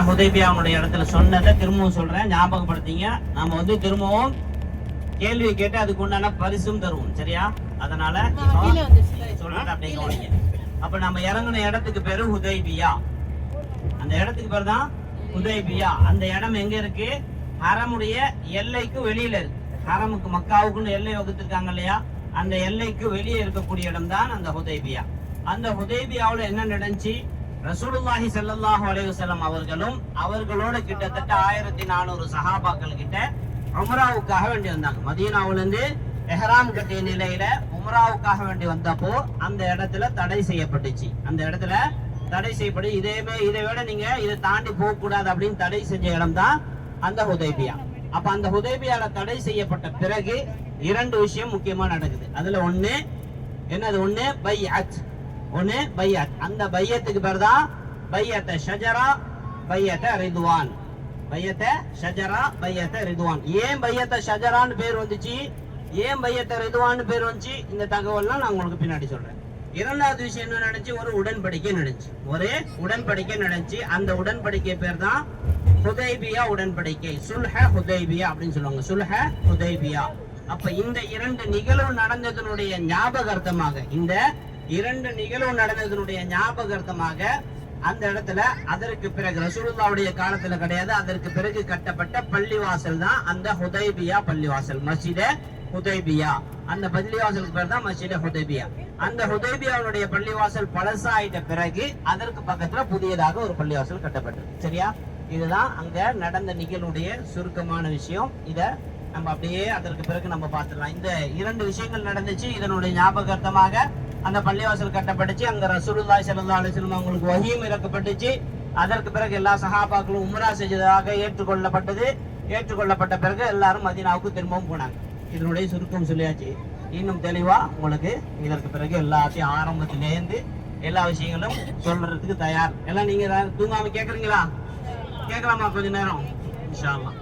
ஹுதைபியாவுடைய இடத்துல சொன்னதை திரும்பவும் சொல்றேன், ஞாபகப்படுத்திங்க. நம்ம திரும்பவும் கேள்வி கேட்டு அதுக்கு உண்டான பரிசும் தருவோம், சரியா? அதனால சொல்றேன் அப்படியே கவனிங்க. அப்ப நம்ம இறங்கின இடத்துக்கு பேரு ஹுதைபியா. அந்த இடத்துக்கு பேர் தான் ஹுதைபியா. அந்த இடம் எங்க இருக்கு? ஹரமுடைய எல்லைக்கு வெளியில இருக்கு. ஹரமுக்கு மக்காவுக்குன்னு எல்லை வகுத்திருக்காங்க இல்லையா, அந்த எல்லைக்கு வெளியே இருக்கக்கூடிய இடம் தான் அந்த ஹுதைபியா. அந்த ஹுதைபியாவுல என்ன நடந்துச்சு? ரசூலுல்லாஹி ஸல்லல்லாஹு அலைஹி வஸல்லம் அவர்களும் அவர்களோட கிட்டத்தட்ட 1400 சஹாபாக்கள் கிட்ட உம்ராவுக்காக வேண்டி வந்தாங்க. மதீனாவுல இருந்து எஹ்ராம் கட்டிய நிலையில உம்ராவுக்காக வேண்டி வந்தப்போ அந்த இடத்துல தடை செய்யப்பட்டுச்சு. அந்த இடத்துல தடை செய்யப்பட்டு இதை விட நீங்க இதை தாண்டி போக கூடாது அப்படின்னு தடை செஞ்ச இடம் தான் அந்த ஹுதைபியா. அப்ப அந்த ஹுதைபியால தடை செய்யப்பட்ட பிறகு 2 விஷயம் முக்கியமா நடக்குது. அதுல ஒண்ணு என்னது? ஒண்ணு பைஅத். ஒண்ணு பைஅத். அந்த பையத்துக்கு பேர் தான் பையத்த ஷஜரா, பையத்த ரிதுவான். பையத்த ஷஜரா, பையத்த ரிதுவான். ஏன் பையத்த ஷஜரான்னு பேர் வந்துச்சு, ஏன் பையத்த ரிதுவான்னு பேர் வந்துச்சு, இந்த தகவல்லாம் நான் உங்களுக்கு பின்னாடி சொல்றேன். 2வது விஷயம் என்ன நடந்துச்சு? ஒரு உடன்படிக்கை நடந்துச்சு. ஒரு உடன்படிக்கை நடந்துச்சு. அந்த உடன்படிக்கை பேர் தான் ஹுதைபியா உடன்படிக்கை. சுல்ஹ ஹுதைபியா அப்படின்னு சொல்லுவாங்க. சுல்ஹ ஹுதைபியா. அப்ப இந்த 2 நிகழ்வு நடந்ததனுடைய ஞாபகார்த்தமாக, இந்த 2 நிகழ்வு நடந்ததனுடைய ஞாபகார்த்தமாக அந்த இடத்துல அதற்கு பிறகு ரசூலுல்லாஹ்வுடைய காலத்துல கிடையாது, அதற்கு பிறகு கட்டப்பட்ட பள்ளிவாசல் தான் அந்த ஹுதைபியா பள்ளிவாசல், மஸ்ஜித் ஹுதைபியா. அந்த பள்ளிவாசலுக்கு பேர் தான் மஸ்ஜித் ஹுதைபியா. அந்த ஹுதைபியாவுடைய பள்ளிவாசல் பழசாயிட்ட பிறகு அதற்கு பக்கத்துல புதியதாக ஒரு பள்ளிவாசல் கட்டப்பட்டது, சரியா? இதுதான் அங்க நடந்த நிகழ்வுடைய சுருக்கமான விஷயம். இத நம்ம அப்படியே அதற்கு பிறகு நம்ம பார்த்துடலாம். இந்த 2 விஷயங்கள் நடந்துச்சு. இதனுடைய ஞாபகார்த்தமாக அந்த பள்ளிவாசல் கட்டப்பட்டுச்சு. அங்க ரசூலுல்லாஹி ஸல்லல்லாஹு அலைஹி வஸல்லம் அவங்களுக்கு வஹீம் இறக்கப்பட்டுச்சு. அதற்கு பிறகு எல்லா சஹாபாக்களும் உம்ரா செஞ்சதாக ஏற்றுக்கொள்ளப்பட்டது. ஏற்றுக்கொள்ளப்பட்ட பிறகு எல்லாரும் மதீனாவுக்கு திரும்பவும் போனாங்க. இதனுடைய சுருக்கம் சொல்லியாச்சு. இன்னும் தெளிவா உங்களுக்கு இதற்கு பிறகு எல்லாத்தையும் ஆரம்பத்திலேருந்து எல்லா விஷயங்களும் சொல்றதுக்கு தயார். எல்லாம் நீங்க தூங்காம கேக்குறீங்களா? கேட்கலாமா கொஞ்ச நேரம்? இன்ஷா அல்லாஹ்.